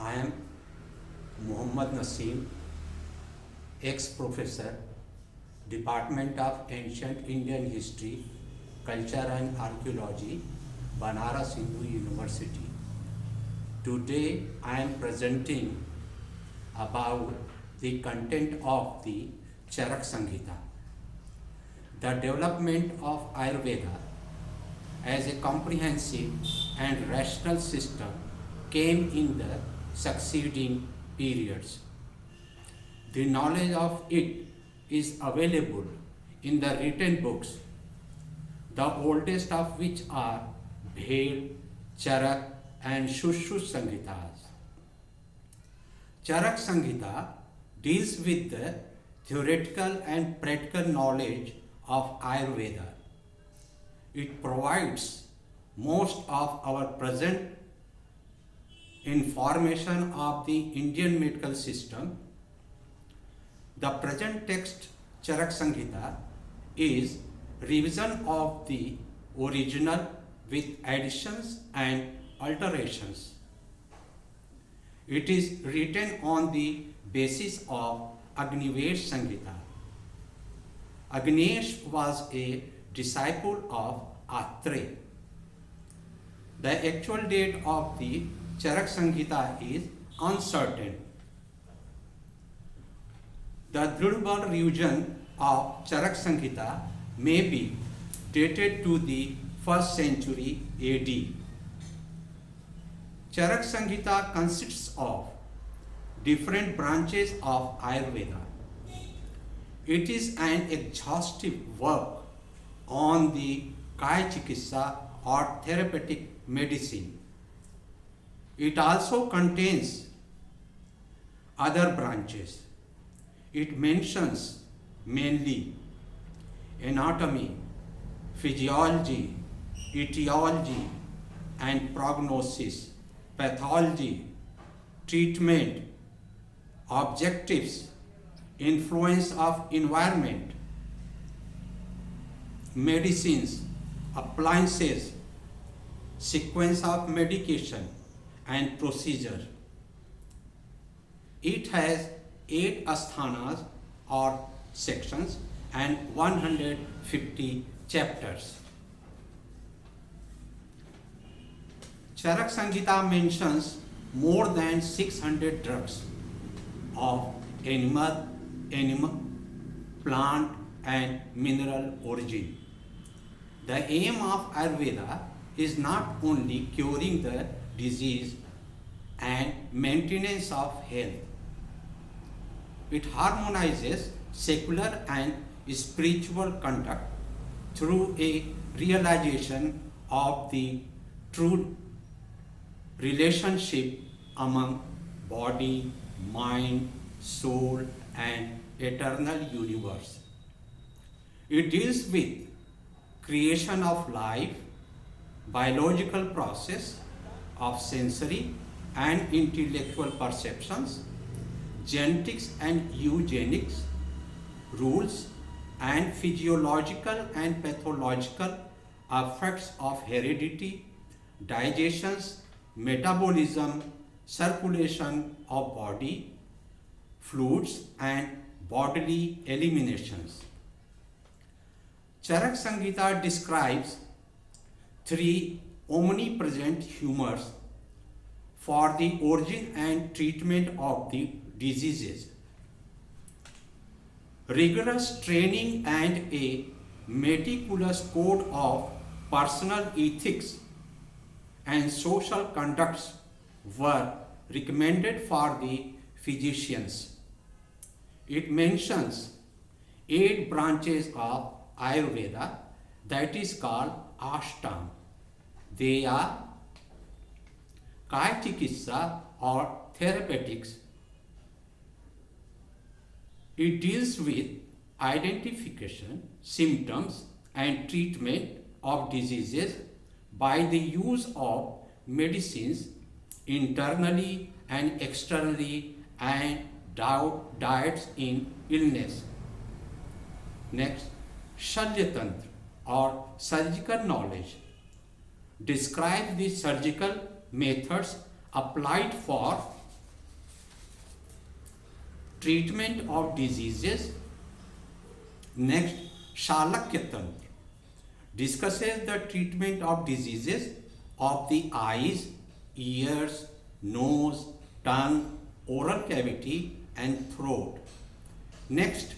I am Muhammad Naseem, ex-professor, Department of Ancient Indian History, Culture and Archaeology, Banaras Hindu University. Today I am presenting about the content of the Charak Samhita. The development of Ayurveda as a comprehensive and rational system came in the succeeding periods. The knowledge of it is available in the written books, the oldest of which are Bhed, Charak and Shushruta Samhitas. Charak Samhita deals with the theoretical and practical knowledge of Ayurveda. It provides most of our present information of the Indian medical system. The present text Charak Samhita is revision of the original with additions and alterations. It is written on the basis of Agnivesh Samhita. Agnivesh was a disciple of Atre. The actual date of the Charak Samhita is uncertain. The Drudbal region of Charak Samhita may be dated to the 1st century AD. Charak Samhita consists of different branches of Ayurveda. It is an exhaustive work on the Kaya Chikitsa or therapeutic medicine. It also contains other branches. It mentions mainly anatomy, physiology, etiology and prognosis, pathology, treatment, objectives, influence of environment, medicines, appliances, sequence of medication and procedure. It has 8 asthanas or sections and 150 chapters. Charak Samhita mentions more than 600 drugs of animal, plant and mineral origin. The aim of Ayurveda is not only curing the disease and maintenance of health. It harmonizes secular and spiritual conduct through a realization of the true relationship among body, mind, soul and eternal universe. It deals with creation of life, biological process of sensory and intellectual perceptions, genetics and eugenics, rules and physiological and pathological effects of heredity, digestions, metabolism, circulation of body, fluids and bodily eliminations. Charak Samhita describes 3 omnipresent humors for the origin and treatment of the diseases. Rigorous training and a meticulous code of personal ethics and social conducts were recommended for the physicians. It mentions 8 branches of Ayurveda that is called Ashtanga. They are Kaya Chikitsa or therapeutics. It deals with identification, symptoms and treatment of diseases by the use of medicines internally and externally and diets in illness. Next, Shalya Tantra or surgical knowledge describes the surgical methods applied for treatment of diseases. Next, Shalakya Tantra discusses the treatment of diseases of the eyes, ears, nose, tongue, oral cavity and throat. Next,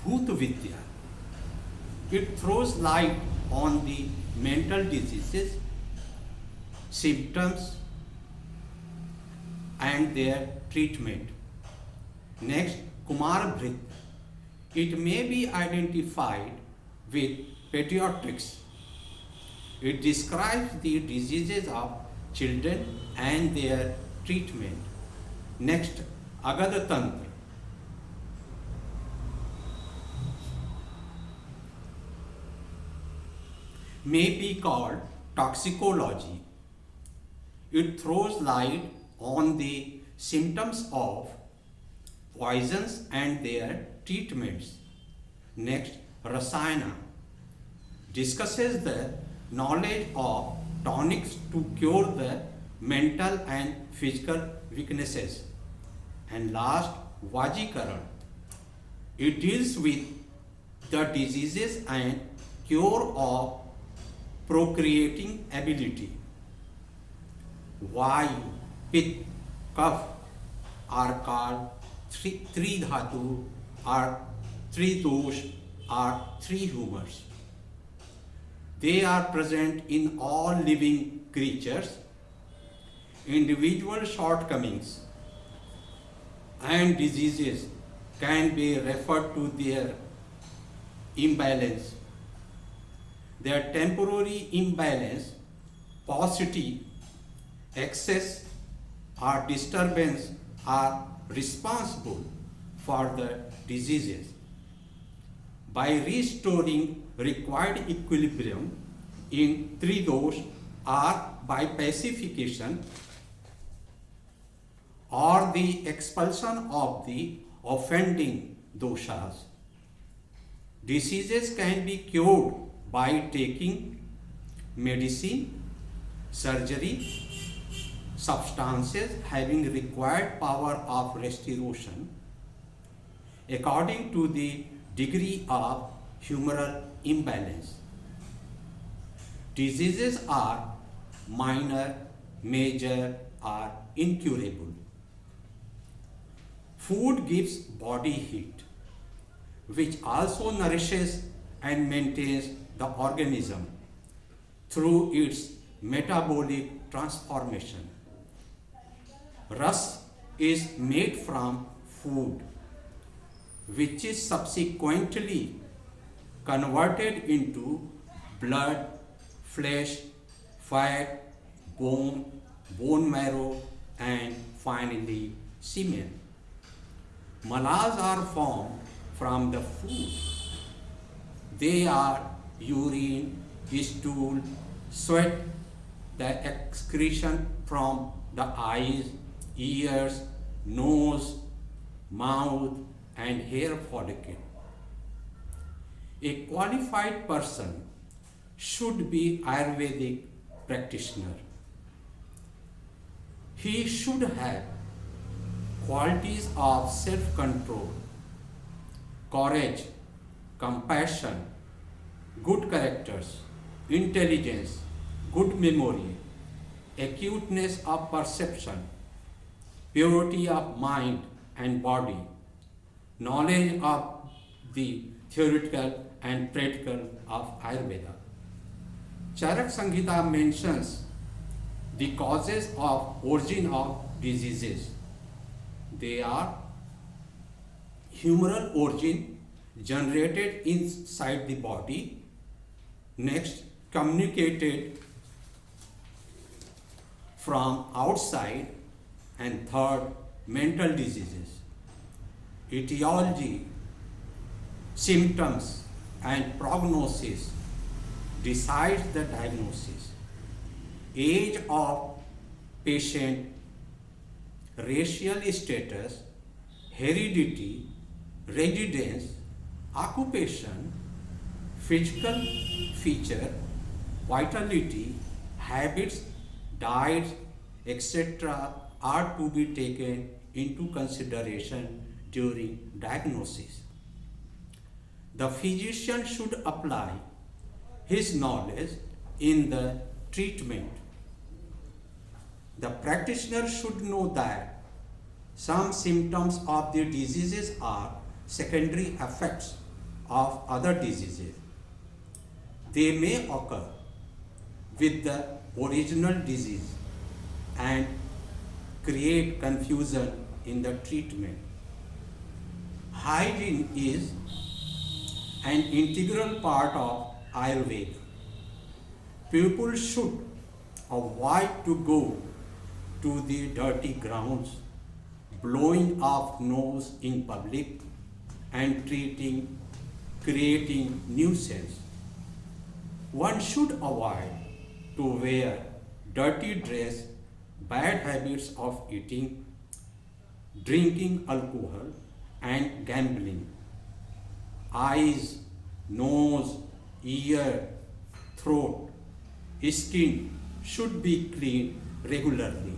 Bhut Vidya. It throws light on the mental diseases, symptoms and their treatment. Next, Kumar Bhrit. It may be identified with pediatrics. It describes the diseases of children and their treatment. Next, Agada Tantra. May be called toxicology. It throws light on the symptoms of poisons and their treatments. Next, Rasayana discusses the knowledge of tonics to cure the mental and physical weaknesses. And last, Vajikaran. It deals with the diseases and cure of procreating ability. Vayu, Pitta, Kapha are called three dhatu or three dosh or three humors. They are present in all living creatures. Individual shortcomings and diseases can be referred to their imbalance. Their temporary imbalance, paucity, excess or disturbance are responsible for the diseases. By restoring required equilibrium in three dosh or by pacification or the expulsion of the offending doshas, diseases can be cured by taking medicine, surgery, substances having required power of restoration according to the degree of humoral imbalance. Diseases are minor, major, or incurable. Food gives body heat, which also nourishes and maintains the organism through its metabolic transformation. Ras is made from food, which is subsequently converted into blood, flesh, fat, bone marrow, and finally semen. Malas are formed from the food. They are urine, stool, sweat, the excretion from the eyes, ears, nose, mouth, and hair follicle. A qualified person should be Ayurvedic practitioner. He should have qualities of self-control, courage, compassion, good characters, intelligence, good memory, acuteness of perception, purity of mind and body, knowledge of the theoretical and practical of Ayurveda. Charak Samhita mentions the causes of origin of diseases. They are humoral origin generated inside the body, next communicated from outside, and third mental diseases. Etiology, symptoms and prognosis decides the diagnosis. Age of patient, racial status, heredity, residence, occupation, physical feature, vitality, habits, diets, etc. are to be taken into consideration during diagnosis. The physician should apply his knowledge in the treatment. The practitioner should know that some symptoms of the diseases are secondary effects of other diseases. They may occur with the original disease and create confusion in the treatment. Hygiene is an integral part of Ayurveda. People should avoid to go to the dirty grounds, blowing off nose in public and creating nuisance. One should avoid to wear dirty dress, bad habits of eating, drinking alcohol and gambling. Eyes, nose, ear, throat, skin should be cleaned regularly.